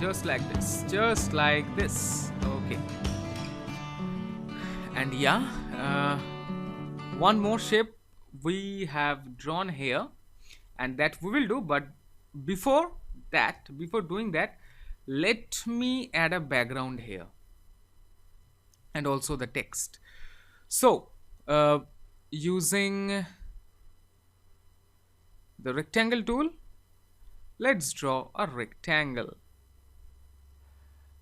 just like this, just like this. Okay. And yeah, one more shape we have drawn here, and that we will do. But before before doing that, let me add a background here and also the text. So using the rectangle tool, let's draw a rectangle,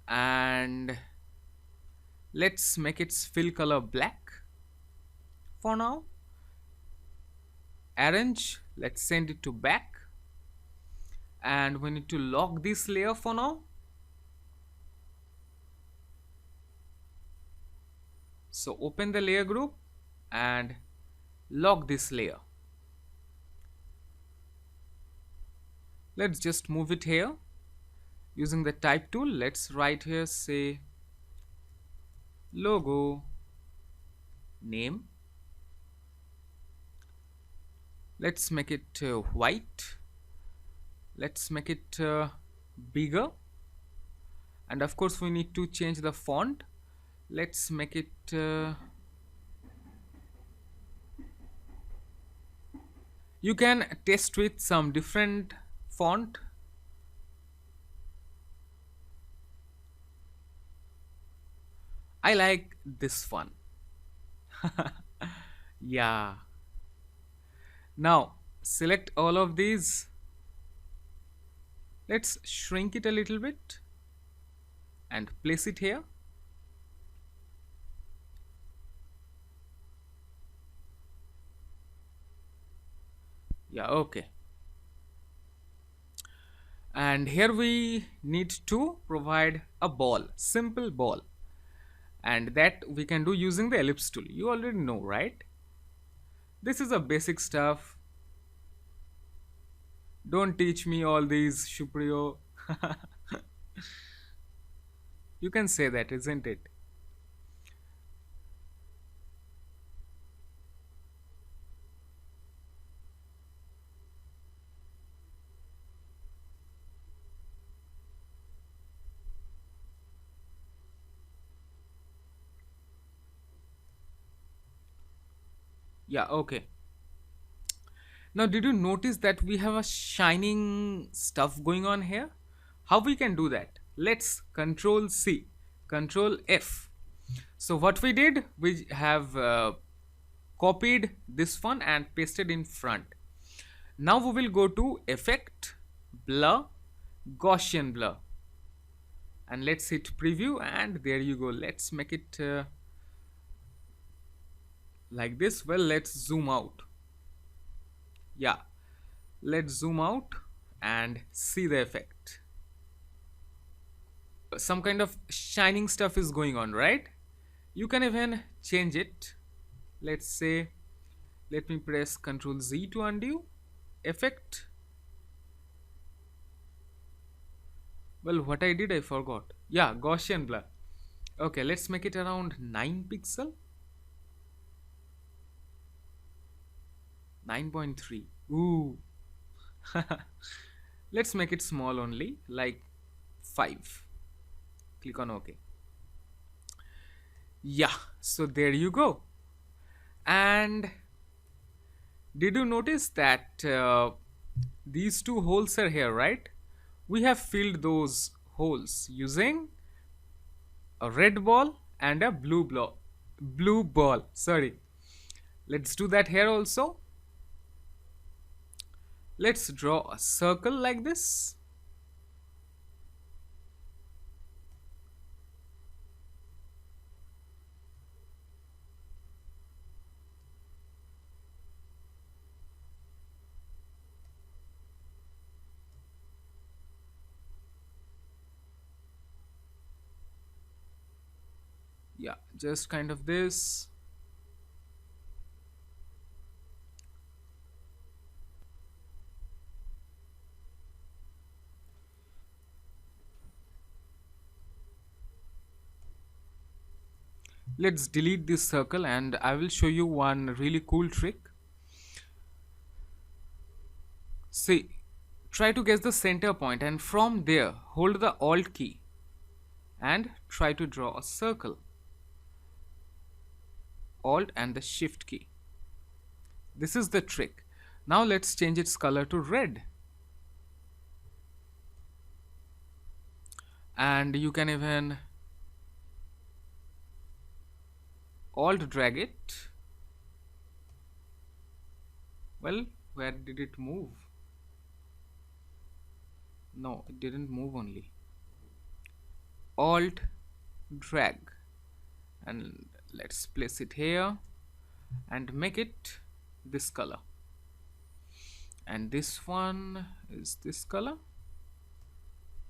and let's make its fill color black for now. Arrange, let's send it to back, and we need to lock this layer for now. So open the layer group and lock this layer. Let's just move it here using the type tool. Let's write here, say logo name. Let's make it white. Let's make it bigger, and of course we need to change the font. Let's make it you can test with some different font. I like this one. Yeah. Now select all of these. Let's shrink it a little bit and place it here. Yeah, okay. And here we need to provide a ball, simple ball, and that we can do using the ellipse tool. You already know, right? This is a basic stuff. Don't teach me all these, Shupriyo. You can say that, isn't it? Yeah, okay. Now did you notice that we have a shining stuff going on here? How we can do that? Let's control C, control F. So what we did, we have copied this one and pasted in front. Now we will go to effect, blur, gaussian blur, and let's hit preview, and there you go. Let's make it like this. Well, let's zoom out. Yeah, let's zoom out and see the effect. Some kind of shining stuff is going on, right? You can even change it. Let's say, let me press Ctrl Z to undo. Effect. Well, what I did, I forgot. Yeah, Gaussian blur. Okay, let's make it around 9 pixel. 9.3. Ooh. Let's make it small only, like 5. Click on OK. Yeah, so there you go. And did you notice that these two holes are here, right? We have filled those holes using a red ball and a blue ball. Sorry. Let's do that here also. Let's draw a circle like this. Yeah, just kind of this. Let's delete this circle and I will show you one really cool trick. See, try to guess the center point, and from there hold the Alt key and try to draw a circle. Alt and the Shift key. This is the trick. Now let's change its color to red. And you can even Alt drag it. Well, where did it move? No, it didn't move only. Alt drag, and let's place it here and make it this color, and this one is this color.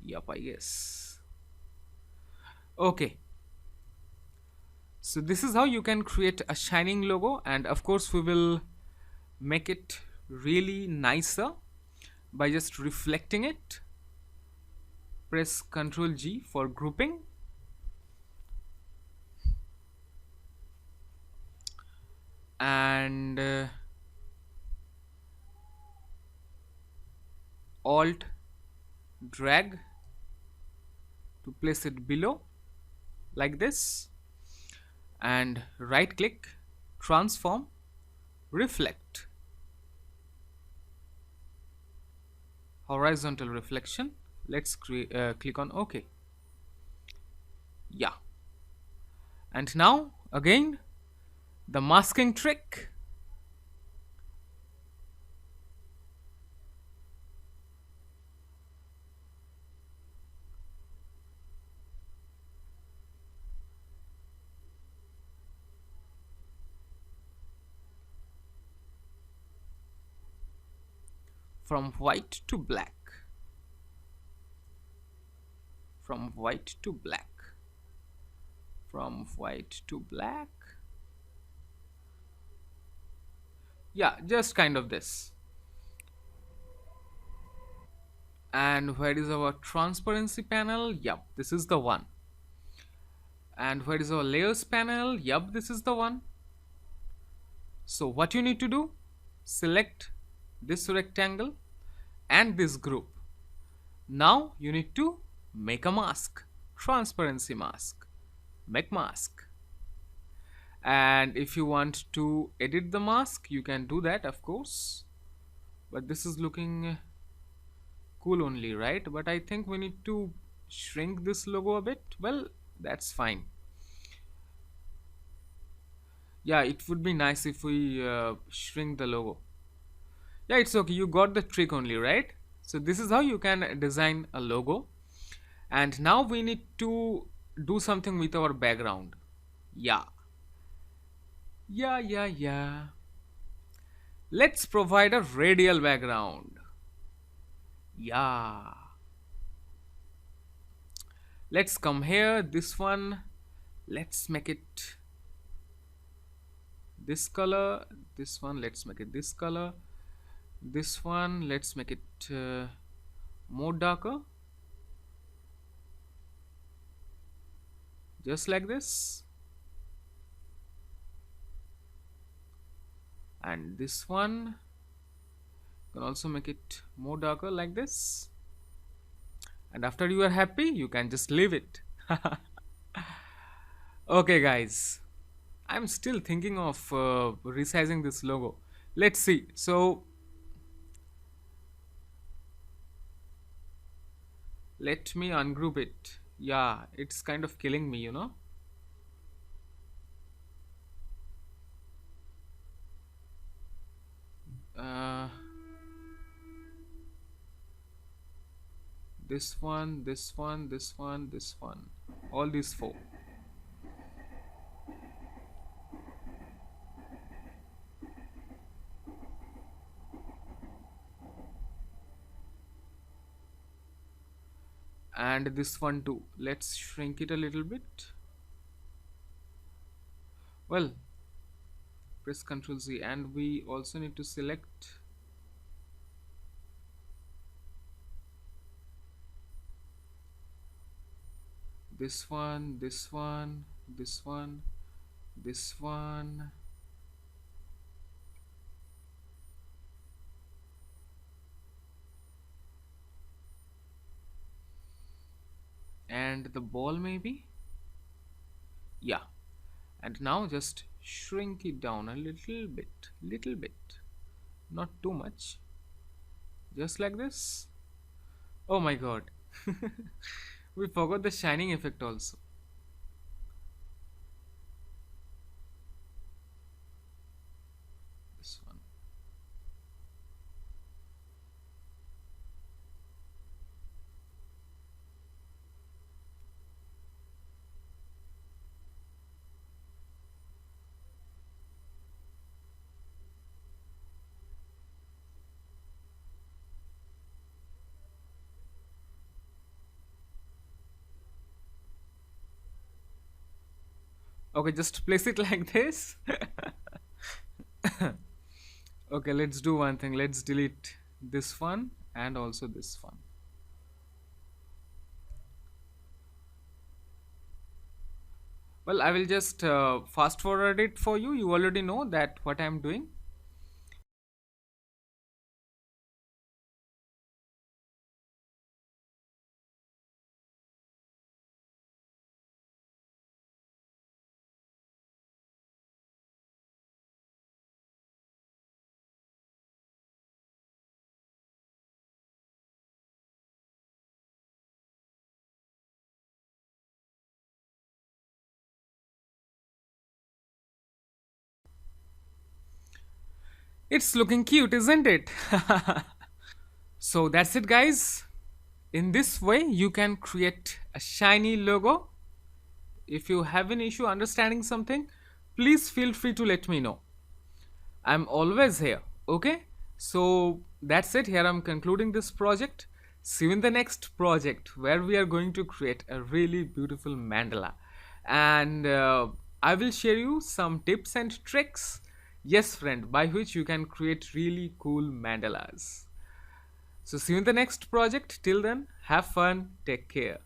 Yep, I guess. Okay, so this is how you can create a shining logo, and of course we will make it really nicer by just reflecting it. Press Ctrl G for grouping, and Alt drag to place it below like this, and right click, transform, reflect, horizontal reflection. Let's click on OK. Yeah, and now again the masking trick. From white to black, from white to black, from white to black. Yeah, just kind of this. And where is our transparency panel? Yup, this is the one. And where is our layers panel? Yup, this is the one. So what you need to do, select this rectangle and this group. Now you need to make a mask, transparency mask, make mask. And if you want to edit the mask, you can do that, of course, but this is looking cool only, right? But I think we need to shrink this logo a bit. Well, that's fine. Yeah, it would be nice if we shrink the logo. Yeah, it's okay, you got the trick only, right? So this is how you can design a logo. And now we need to do something with our background. Yeah, yeah. Let's provide a radial background. Yeah, let's come here, this one, let's make it this color. This one, let's make it this color. This one, let's make it more darker, just like this. And this one can also make it more darker like this. And after you are happy, you can just leave it. Okay guys, I'm still thinking of resizing this logo. Let's see. So let me ungroup it. Yeah, it's kind of killing me, you know. This one, this one, this one, this one, all these four. And this one too. Let's shrink it a little bit. Well, press Ctrl Z, and we also need to select this one, this one, this one, this one. and the ball maybe. Yeah, and now just shrink it down a little bit, not too much, just like this. Oh my god. We forgot the shining effect also. This one. Okay, just place it like this. Okay, let's do one thing. Let's delete this one and also this one. Well, I will just fast forward it for you. You already know that what I'm doing. It's looking cute, isn't it? So that's it, guys. In this way, you can create a shiny logo. If you have an issue understanding something, please feel free to let me know. I'm always here. Okay? So that's it. Here I'm concluding this project. See you in the next project where we are going to create a really beautiful mandala. And I will share you some tips and tricks, yes, friend, by which you can create really cool mandalas. So see you in the next project. Till then, have fun. Take care.